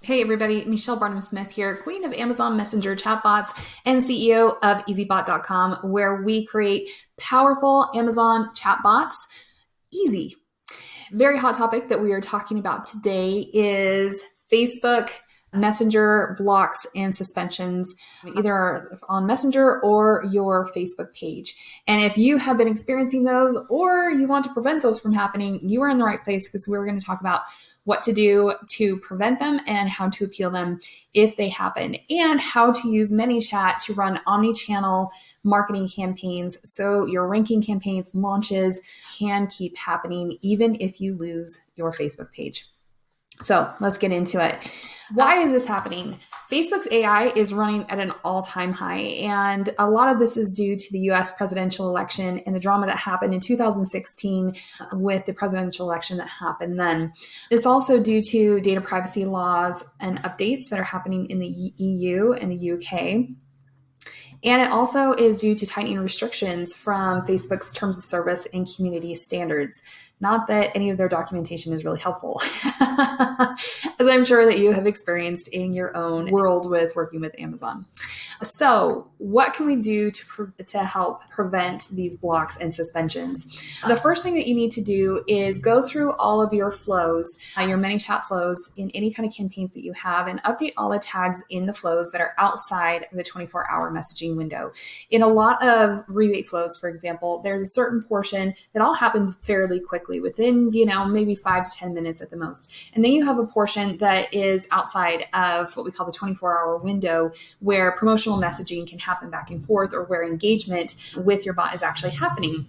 Hey everybody, Michelle Barnum-Smith here, Queen of Amazon Messenger chatbots and CEO of EasyBot.com, where we create powerful Amazon chatbots easy. Very hot topic that we are talking about today is Facebook Messenger blocks and suspensions, either on Messenger or your Facebook page. And if you have been experiencing those or you want to prevent those from happening, you are in the right place because we're going to talk about what to do to prevent them and how to appeal them if they happen, and how to use ManyChat to run omnichannel marketing campaigns so your ranking campaigns launches can keep happening even if you lose your Facebook page. So let's get into it. Why is this happening? Facebook's AI is running at an all-time high, and a lot of this is due to the US presidential election and the drama that happened in 2016 with the presidential election that happened then. It's also due to data privacy laws and updates that are happening in the EU and the UK. And it also is due to tightening restrictions from Facebook's terms of service and community standards. Not that any of their documentation is really helpful, as I'm sure that you have experienced in your own world with working with Amazon. So, what can we do to help prevent these blocks and suspensions? The first thing that you need to do is go through all of your flows, your ManyChat flows in any kind of campaigns that you have, and update all the tags in the flows that are outside of the 24-hour messaging window. In a lot of rebate flows, for example, there's a certain portion that all happens fairly quickly within, maybe 5 to 10 minutes at the most. And then you have a portion that is outside of what we call the 24-hour window, where promotional messaging can happen back and forth, or where engagement with your bot is actually happening.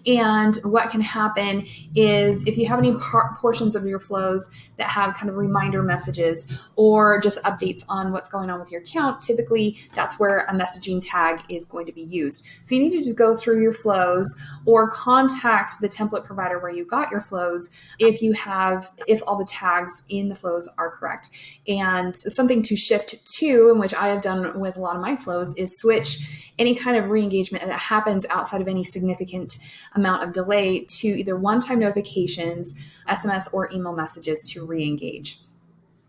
And what can happen is if you have any portions of your flows that have kind of reminder messages or just updates on what's going on with your account, typically that's where a messaging tag is going to be used. So you need to just go through your flows or contact the template provider where you got your flows if all the tags in the flows are correct. And something to shift to, and which I have done with a lot of my flows, is switch any kind of re-engagement that happens outside of any significant amount of delay to either one-time notifications, SMS, or email messages to re-engage.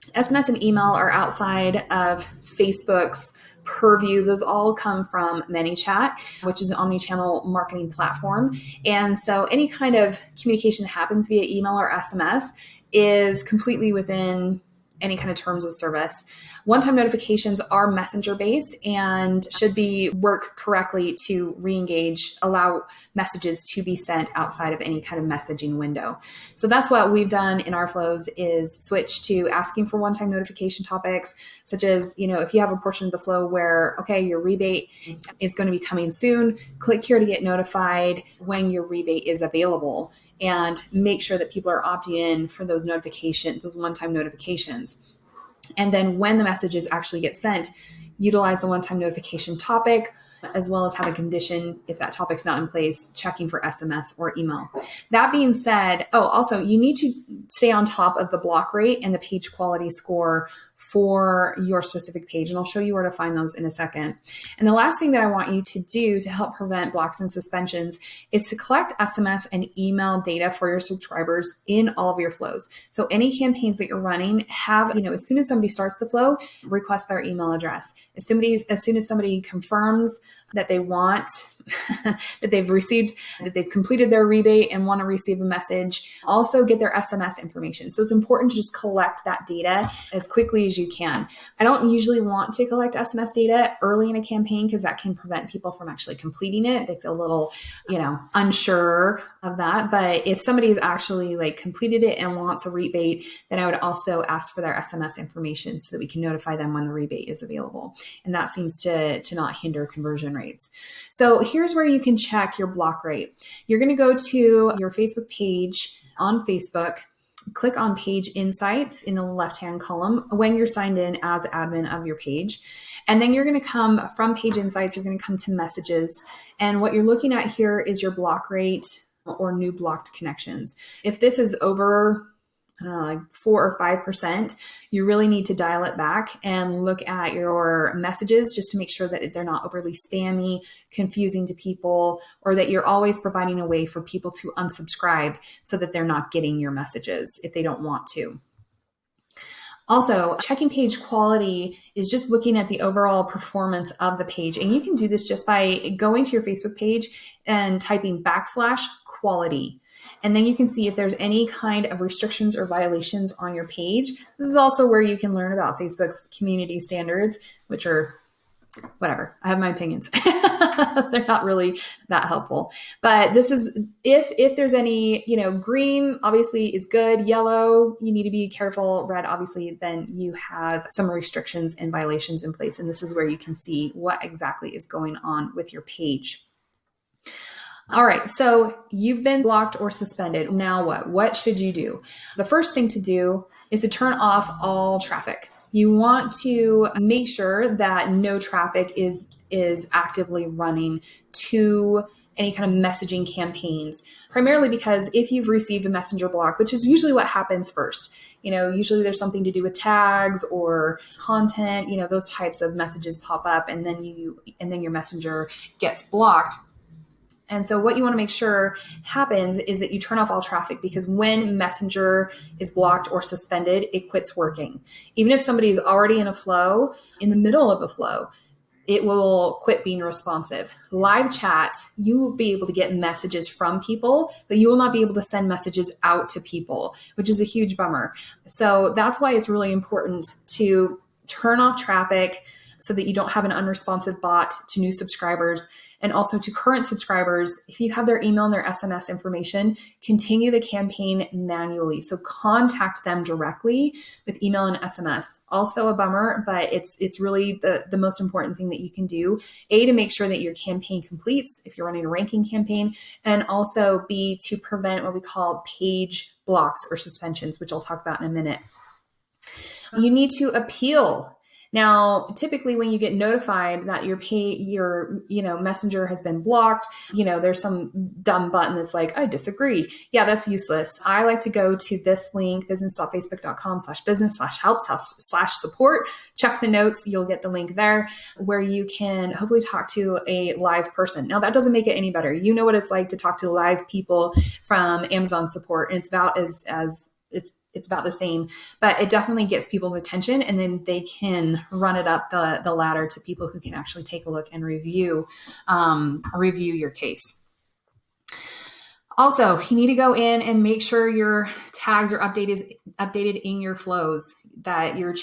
SMS and email are outside of Facebook's purview. Those all come from ManyChat, which is an omnichannel marketing platform. And so any kind of communication that happens via email or SMS is completely within any kind of terms of service. One-time notifications are messenger-based and should work correctly to re-engage, allow messages to be sent outside of any kind of messaging window. So that's what we've done in our flows, is switch to asking for one-time notification topics, such as, if you have a portion of the flow where, okay, your rebate is going to be coming soon, click here to get notified when your rebate is available, and make sure that people are opting in for those notifications, those one-time notifications. And then when the messages actually get sent, utilize the one-time notification topic, as well as have a condition, if that topic's not in place, checking for SMS or email. That being said, also you need to stay on top of the block rate and the page quality score for your specific page. And I'll show you where to find those in a second. And the last thing that I want you to do to help prevent blocks and suspensions is to collect SMS and email data for your subscribers in all of your flows. So any campaigns that you're running have, as soon as somebody starts the flow, request their email address. As soon as somebody confirms that they want, that they've completed their rebate and want to receive a message, also get their SMS information. So it's important to just collect that data as quickly as you can. I don't usually want to collect SMS data early in a campaign because that can prevent people from actually completing it. They feel a little, unsure of that. But if somebody's actually completed it and wants a rebate, then I would also ask for their SMS information so that we can notify them when the rebate is available. And that seems to not hinder conversion rates. So here's where you can check your block rate. You're going to go to your Facebook page on Facebook, click on Page Insights in the left-hand column when you're signed in as admin of your page. And then you're going to come from Page Insights, you're going to come to Messages. And what you're looking at here is your block rate or new blocked connections. If this is over 4 or 5%, you really need to dial it back and look at your messages just to make sure that they're not overly spammy, confusing to people, or that you're always providing a way for people to unsubscribe so that they're not getting your messages if they don't want to. Also, checking page quality is just looking at the overall performance of the page. And you can do this just by going to your Facebook page and typing /quality. And then you can see if there's any kind of restrictions or violations on your page. This is also where you can learn about Facebook's community standards, which are whatever. I have my opinions. They're not really that helpful. But this is if there's any, green obviously is good, yellow, you need to be careful, red obviously, then you have some restrictions and violations in place. And this is where you can see what exactly is going on with your page. All right, so you've been blocked or suspended. Now what? What should you do? The first thing to do is to turn off all traffic. You want to make sure that no traffic is actively running to any kind of messaging campaigns, primarily because if you've received a messenger block, which is usually what happens first, usually there's something to do with tags or content, those types of messages pop up and then your messenger gets blocked. And so what you want to make sure happens is that you turn off all traffic, because when Messenger is blocked or suspended, it quits working. Even if somebody is already in a flow, in the middle of a flow, it will quit being responsive. Live chat, you will be able to get messages from people, but you will not be able to send messages out to people, which is a huge bummer. So that's why it's really important to turn off traffic so that you don't have an unresponsive bot to new subscribers. And also to current subscribers, if you have their email and their SMS information, continue the campaign manually. So contact them directly with email and SMS. Also a bummer, but it's really the most important thing that you can do. A, to make sure that your campaign completes if you're running a ranking campaign, and also B, to prevent what we call page blocks or suspensions, which I'll talk about in a minute. You need to appeal. Now, typically when you get notified that your messenger has been blocked, there's some dumb button that's like, I disagree. Yeah, that's useless. I like to go to this link, business.facebook.com/business/help/support. Check the notes. You'll get the link there where you can hopefully talk to a live person. Now, that doesn't make it any better. You know what it's like to talk to live people from Amazon support. And it's about it's about the same, but it definitely gets people's attention, and then they can run it up the ladder to people who can actually take a look and review your case. Also, you need to go in and make sure your tags are updated in your flows, that you're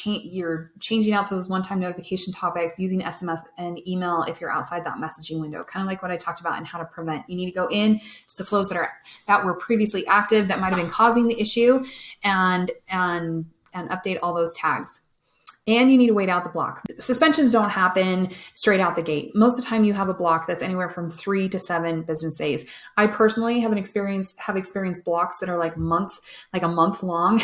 changing out those one-time notification topics using SMS and email if you're outside that messaging window, kind of like what I talked about and how to prevent. You need to go in to the flows that were previously active that might have been causing the issue and update all those tags. And you need to wait out the block. Suspensions don't happen straight out the gate. Most of the time you have a block that's anywhere from 3 to 7 business days. I personally have experienced blocks that are like a month long.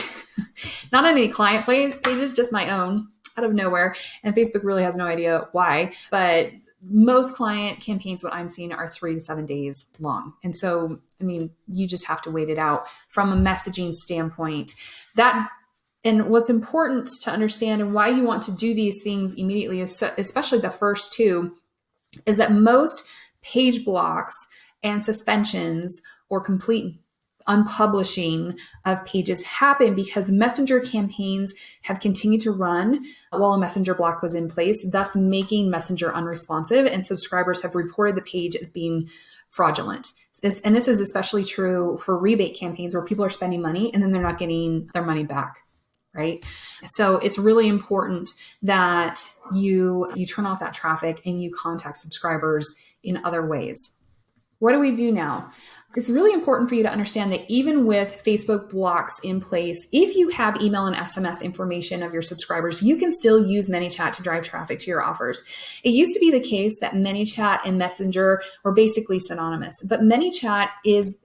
Not on any client pages, just my own, out of nowhere. And Facebook really has no idea why. But most client campaigns, what I'm seeing, are 3 to 7 days long. And so, you just have to wait it out from a messaging standpoint. And what's important to understand and why you want to do these things immediately, especially the first two, is that most page blocks and suspensions or complete unpublishing of pages happen because messenger campaigns have continued to run while a messenger block was in place, thus making messenger unresponsive, and subscribers have reported the page as being fraudulent. And this is especially true for rebate campaigns where people are spending money and then they're not getting their money back. Right? So it's really important that you turn off that traffic and you contact subscribers in other ways. What do we do now? It's really important for you to understand that even with Facebook blocks in place, if you have email and SMS information of your subscribers, you can still use ManyChat to drive traffic to your offers. It used to be the case that ManyChat and Messenger were basically synonymous, but ManyChat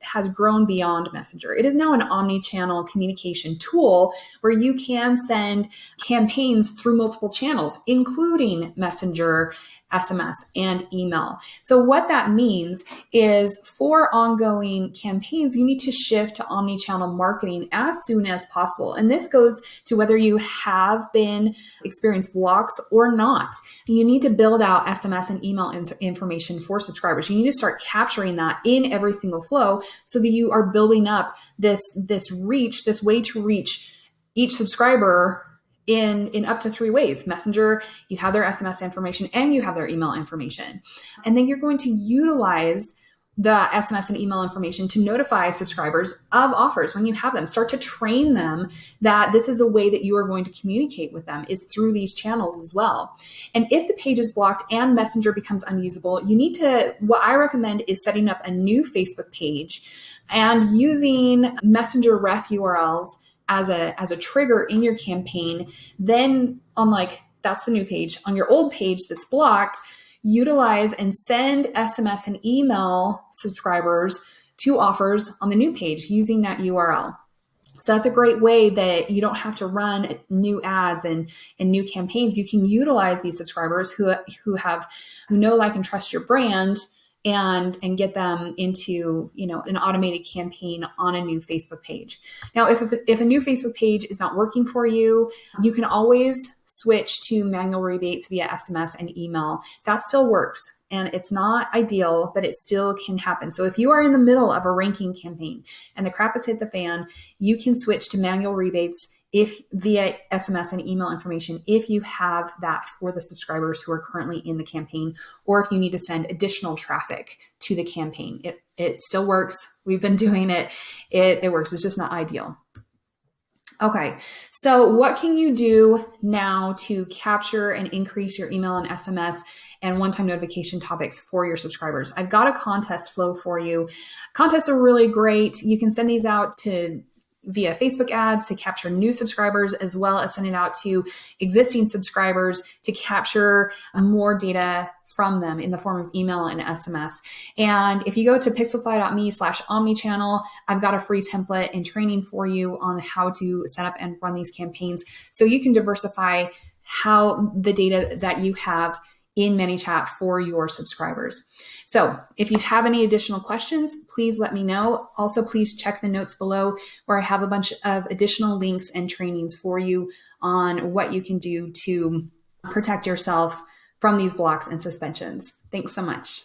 has grown beyond Messenger. It is now an omnichannel communication tool where you can send campaigns through multiple channels, including Messenger, SMS, and email. So what that means is for ongoing campaigns, you need to shift to omnichannel marketing as soon as possible. And this goes to whether you have been experienced blocks or not. You need to build out SMS and email information for subscribers. You need to start capturing that in every single flow so that you are building up this reach, this way to reach each subscriber in up to 3 ways. Messenger, you have their SMS information and you have their email information. And then you're going to utilize the SMS and email information to notify subscribers of offers when you have them. Start to train them that this is a way that you are going to communicate with them, is through these channels as well. And if the page is blocked and Messenger becomes unusable, you need to, what I recommend is setting up a new Facebook page and using Messenger ref URLs as a trigger in your campaign. Then on that's the new page. On your old page that's blocked, utilize and send SMS and email subscribers to offers on the new page using that URL. So that's a great way that you don't have to run new ads and new campaigns. You can utilize these subscribers who know, like, and trust your brand and get them into, an automated campaign on a new Facebook page. Now, if a new Facebook page is not working for you, you can always switch to manual rebates via SMS and email. That still works. And it's not ideal, but it still can happen. So if you are in the middle of a ranking campaign and the crap has hit the fan, you can switch to manual rebates if via SMS and email information, if you have that for the subscribers who are currently in the campaign, or if you need to send additional traffic to the campaign. It still works. We've been doing it. It works. It's just not ideal. Okay, so what can you do now to capture and increase your email and SMS and one-time notification topics for your subscribers? I've got a contest flow for you. Contests are really great. You can send these out via Facebook ads to capture new subscribers, as well as sending out to existing subscribers to capture more data from them in the form of email and SMS. And if you go to pixelfly.me/omnichannel, I've got a free template and training for you on how to set up and run these campaigns so you can diversify how the data that you have in ManyChat for your subscribers. So if you have any additional questions, please let me know. Also, please check the notes below where I have a bunch of additional links and trainings for you on what you can do to protect yourself from these blocks and suspensions. Thanks so much.